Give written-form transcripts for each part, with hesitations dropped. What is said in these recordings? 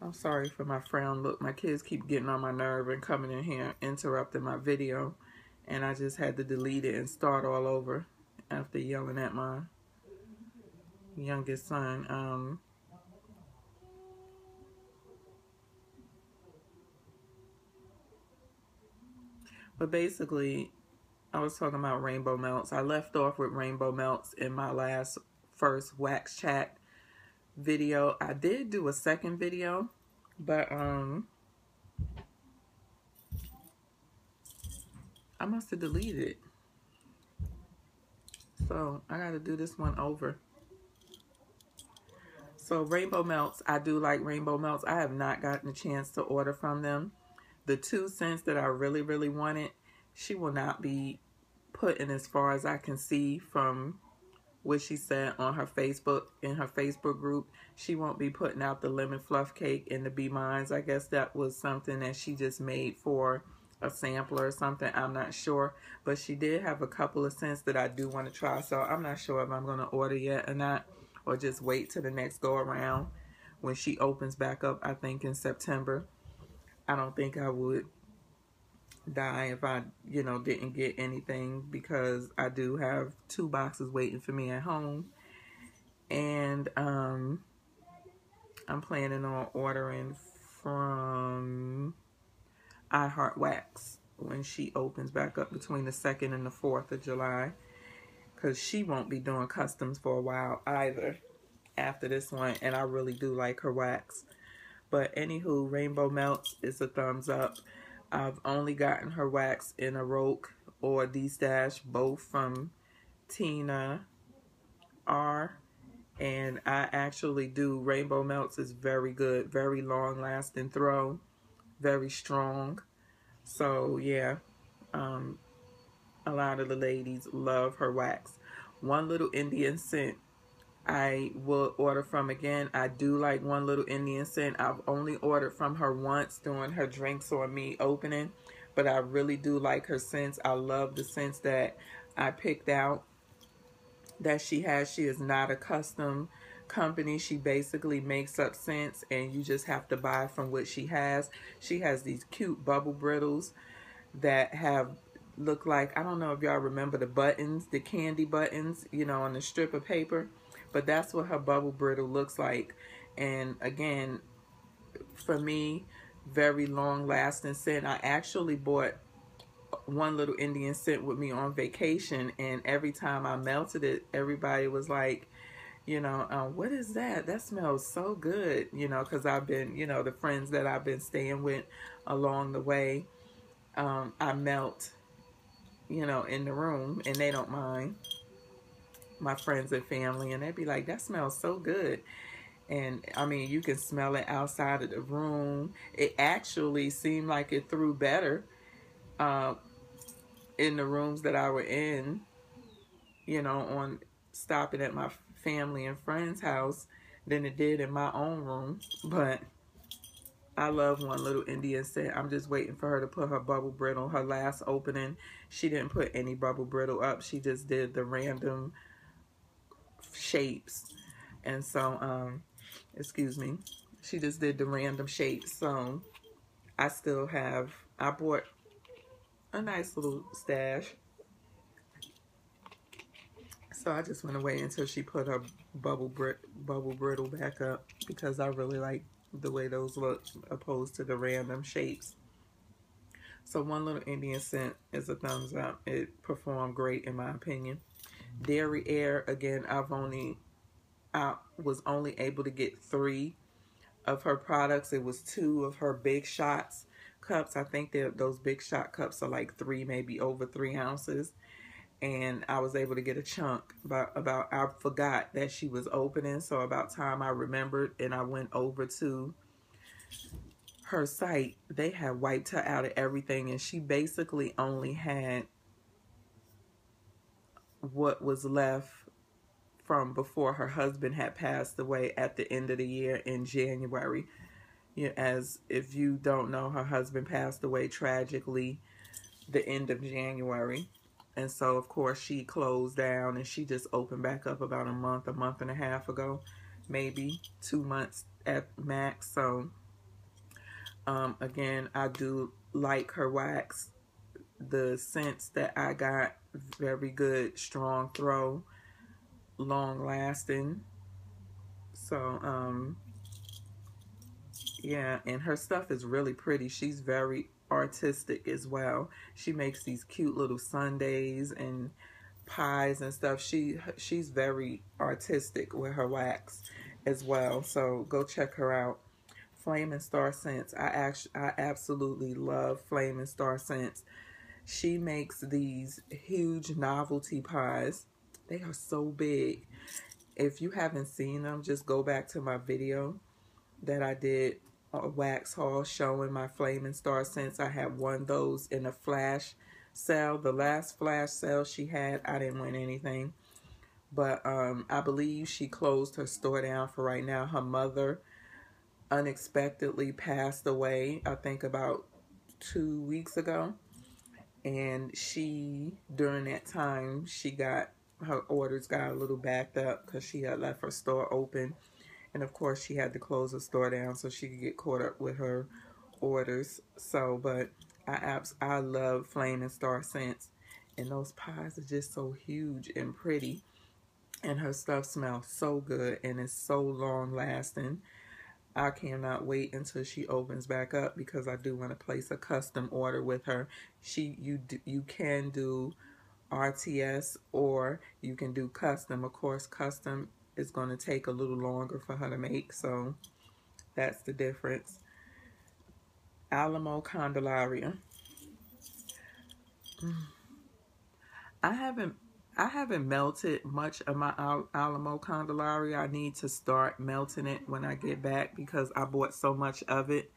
I'm sorry for my frown look. My kids keep getting on my nerve and coming in here interrupting my video. And I just had to delete it and start all over after yelling at my youngest son. But basically, I was talking about rainbow melts. I left off with rainbow melts in my first wax chat video. I did do a second video, but I must have deleted it. So I gotta do this one over. So rainbow melts, I do like rainbow melts. I have not gotten a chance to order from them. The 2 cents that I really, really wanted, she will not be putting, as far as I can see from what she said on her Facebook, in her Facebook group. She won't be putting out the lemon fluff cake and the Be Mines. I guess that was something that she just made for a sampler or something. I'm not sure. But she did have a couple of scents that I do want to try. So I'm not sure if I'm going to order yet or not, or just wait till the next go around when she opens back up, I think in September. I don't think I would die if I, didn't get anything, because I do have 2 boxes waiting for me at home. And I'm planning on ordering from iHeart Wax when she opens back up between the 2nd and the 4th of July, because she won't be doing customs for a while either after this one, and I really do like her wax. But anywho, Rainbow Melts is a thumbs up. I've only gotten her wax in a Roke or D-Stash, both from Tina R. And I actually do. Rainbow Melts is very good, very long lasting throw, very strong. So yeah, a lot of the ladies love her wax. One Little Indian Scent I will order from again. I do like One Little Indian Scent. I've only ordered from her once during her Drinks on Me opening, but I really do like her scents. I love the scents that I picked out that she has. She is not a custom company. She basically makes up scents and you just have to buy from what she has. She has these cute bubble brittles that look like, I don't know if y'all remember the buttons, the candy buttons, on the strip of paper. But that's what her bubble brittle looks like. And again, for me, very long lasting scent. I actually bought One Little Indian Scent with me on vacation, and every time I melted it, everybody was like, what is that? That smells so good, because I've been, the friends that I've been staying with along the way, I melt, in the room, and they don't mind, my friends and family, and they'd be like, that smells so good. And I mean, you can smell it outside of the room. It actually seemed like it threw better in the rooms that I were in, on stopping at my family and friends' house, than it did in my own room. But I love One Little Indian Scent. I'm just waiting for her to put her bubble brittle. Her last opening, she didn't put any bubble brittle up. She just did the random shapes. And so excuse me, she just did the random shapes. So I bought a nice little stash, so I just went away until she put her bubble brittle back up, because I really like the way those look opposed to the random shapes. So One Little Indian Scent is a thumbs up. It performed great in my opinion. Dairy Air, again, I was only able to get 3 of her products. It was 2 of her Big Shots cups. I think that those Big Shot cups are like 3, maybe over 3 ounces. And I was able to get a chunk. I forgot that she was opening, so about time I remembered and I went over to her site. They had wiped her out of everything, and she basically only had what was left from before her husband had passed away at the end of the year in January. As if you don't know, her husband passed away tragically the end of January. And so, of course, she closed down, and she just opened back up about a month and a half ago, maybe 2 months at max. So Again, I do like her wax. The scents that I got, very good, strong throw, long lasting. So, yeah, and her stuff is really pretty. She's very artistic as well. She makes these cute little sundaes and pies and stuff. She's very artistic with her wax as well. So go check her out. Flame and Star Scents. I absolutely love Flame and Star Scents. She makes these huge novelty pies. They are so big. If you haven't seen them, just go back to my video that I did, a wax haul showing my Flame and Star Scents. I had won those in a flash sale. The last flash sale she had, I didn't win anything. But I believe she closed her store down for right now. Her mother unexpectedly passed away, I think about 2 weeks ago. And during that time, her orders got a little backed up because she had left her store open. And of course, she had to close the store down so she could get caught up with her orders. So, but I love Flame and Star Scents. And those pies are just so huge and pretty. And her stuff smells so good and it's so long lasting. I cannot wait until she opens back up because I do want to place a custom order with her. You can do RTS or you can do custom. Of course, custom is going to take a little longer for her to make, so that's the difference. Alamo Candelaria. I haven't melted much of my Alamo Candelaria. I need to start melting it when I get back because I bought so much of it.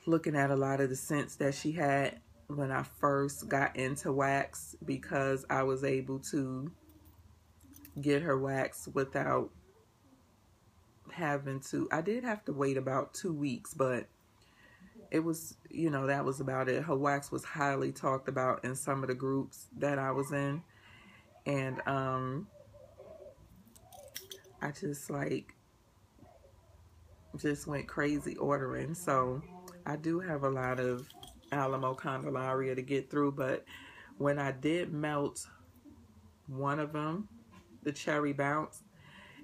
Looking at a lot of the scents that she had when I first got into wax, because I was able to get her wax without having to. I did have to wait about 2 weeks, but it was, that was about it. Her wax was highly talked about in some of the groups that I was in. And I just went crazy ordering. So I do have a lot of Alamo Candelaria to get through. But when I did melt one of them, the Cherry Bounce,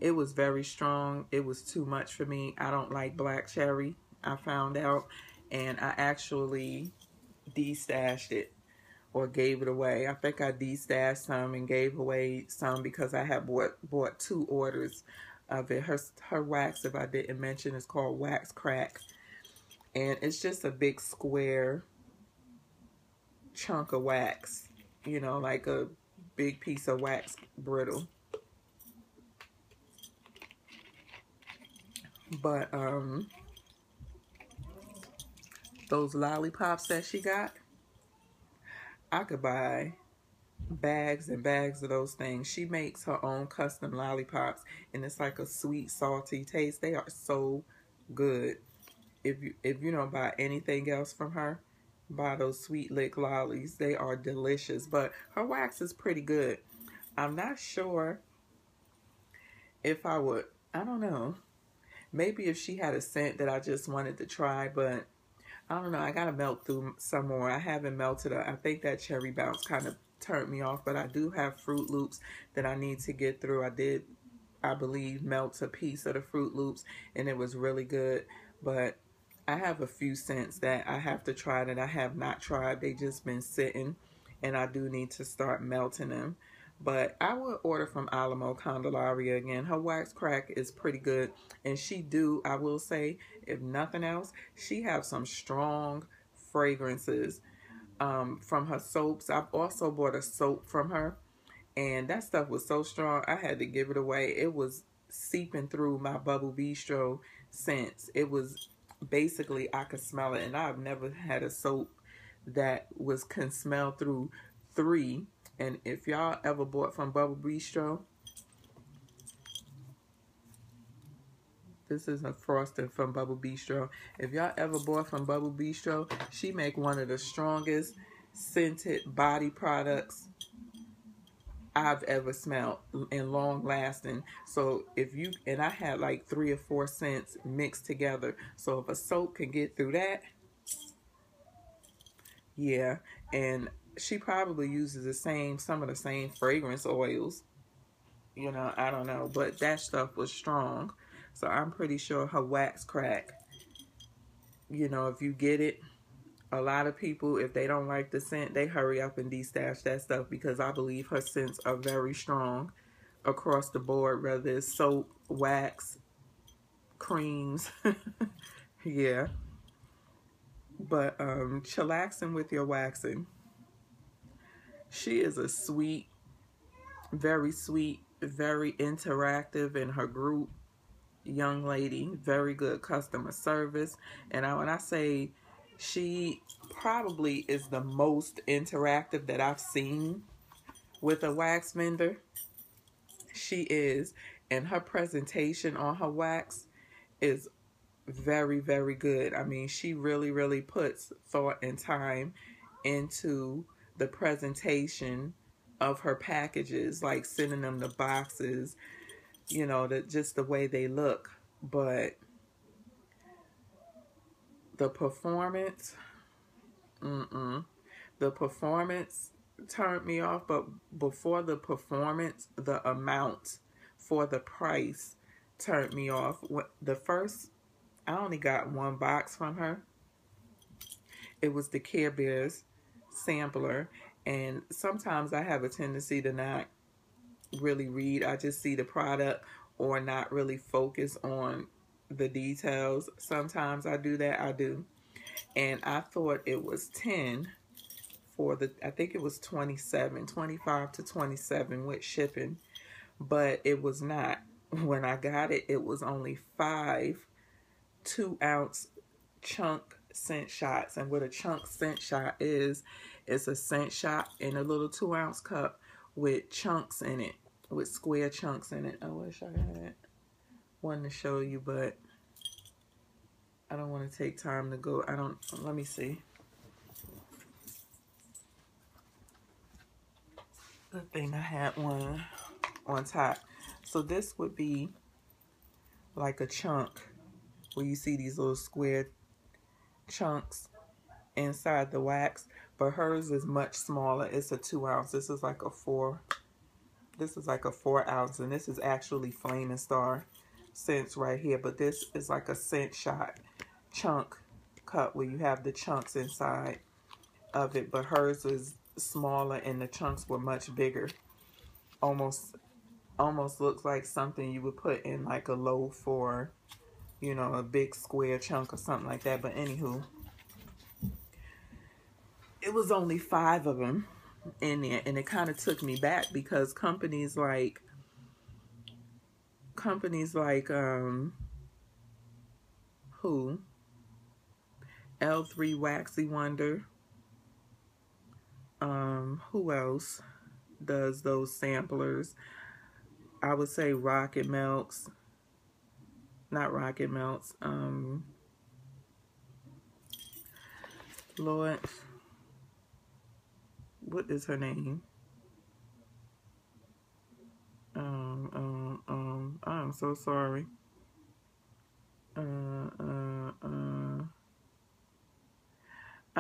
it was very strong. It was too much for me. I don't like black cherry, I found out. And I actually destashed it or gave it away. I think I destashed some and gave away some because I had bought 2 orders of it. Her wax, if I didn't mention, is called Wax Crack. And it's just a big square chunk of wax. Like a big piece of wax brittle. But those lollipops that she got, I could buy bags and bags of those things. She makes her own custom lollipops, and it's like a sweet, salty taste. They are so good. If you don't buy anything else from her, buy those Sweet Lick lollies. They are delicious. But her wax is pretty good. I'm not sure if I would. I don't know. Maybe if she had a scent that I just wanted to try, but I don't know. I gotta melt through some more. I haven't melted it. I think that Cherry Bounce kind of turned me off, but I do have Fruit Loops that I need to get through. I did, I believe, melt a piece of the Fruit Loops, and it was really good. But I have a few scents that I have to try that I have not tried. They just been sitting, and I do need to start melting them. But I will order from Alamo Candelaria again. Her Wax Crack is pretty good. And I will say, if nothing else, she has some strong fragrances from her soaps. I've also bought a soap from her. And that stuff was so strong, I had to give it away. It was seeping through my Bubble Bistro scents. It was basically, I could smell it. And I've never had a soap that can smell through 3. And if y'all ever bought from Bubble Bistro, this is a frosting from Bubble Bistro. If y'all ever bought from Bubble Bistro, she make one of the strongest scented body products I've ever smelled and long lasting. So if you, and I had like 3 or 4 scents mixed together. So if a soap can get through that, yeah. And she probably uses some of the same fragrance oils. You know, I don't know, but that stuff was strong. So I'm pretty sure her wax crack, you know, if you get it, a lot of people, if they don't like the scent, they hurry up and destash that stuff, because I believe her scents are very strong across the board, whether it's soap, wax, creams. Yeah. But chillaxing with your waxing. She is a sweet, very interactive in her group young lady, very good customer service. And when I say, she probably is the most interactive that I've seen with a wax vendor. She is. And her presentation on her wax is very, very good. I mean, she really puts thought and time into the presentation of her packages, like sending them the boxes, you know, just the way they look. But the performance, the performance turned me off. But before the performance, the amount for the price turned me off. The first, I only got 1 box from her. It was the Care Bears sampler. And sometimes I have a tendency to not really read. I just see the product or not really focus on the details. Sometimes I do that. I do. And I thought it was 10 for the, I think it was 27, 25 to 27 with shipping. But it was not. When I got it, it was only 5 2-ounce chunk scent shots. And what a chunk scent shot is, it's a scent shot in a little 2-ounce cup with chunks in it, with square chunks in it. I wish I had one to show you, but I don't want to take time to go. Let me see. Good thing I had one on top. So this would be like a chunk, where you see these little square chunks inside the wax, but hers is much smaller. It's a 2-ounce. This is like a 4 ounce, and this is actually Flaming Star scents right here, but this is like a scent shot chunk cup where you have the chunks inside of it. But hers is smaller and the chunks were much bigger. Almost looks like something you would put in like a loaf, or, you know, a big square chunk or something like that. But anywho, it was only 5 of them in there, and it kind of took me back, because companies like who, L3 Waxy Wonder, who else does those samplers? I would say Rocket Melts, not Rocket Melts, Lord, what is her name? I'm so sorry. I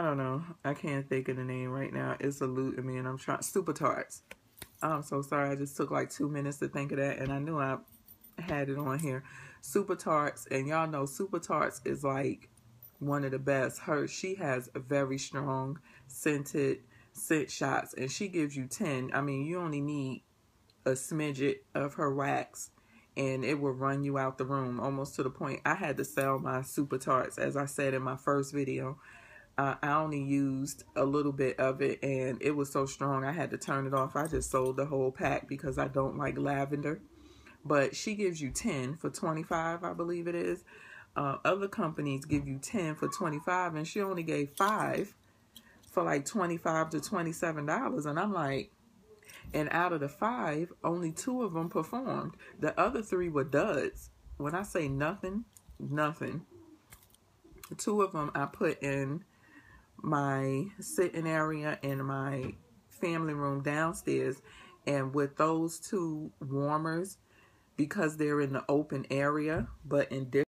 don't know. I can't think of the name right now. It's eluding me, and I'm trying. Super Tarts. I'm so sorry. I just took like 2 minutes to think of that, and I knew I had it on here. Super Tarts, and y'all know Super Tarts is like one of the best. She has a very strong scented scent shots, and she gives you 10. I mean, you only need a smidget of her wax, and it will run you out the room, almost to the point I had to sell my Super Tarts, as I said in my first video. I only used a little bit of it, and it was so strong I had to turn it off. I just sold the whole pack because I don't like lavender. But she gives you 10 for 25, I believe it is. Other companies give you 10 for 25, and she only gave 5 for like $25 to $27. And I'm like, and out of the 5, only 2 of them performed. The other 3 were duds. When I say nothing. 2 of them I put in my sitting area in my family room downstairs, And with those two warmers, because they're in the open area, but in different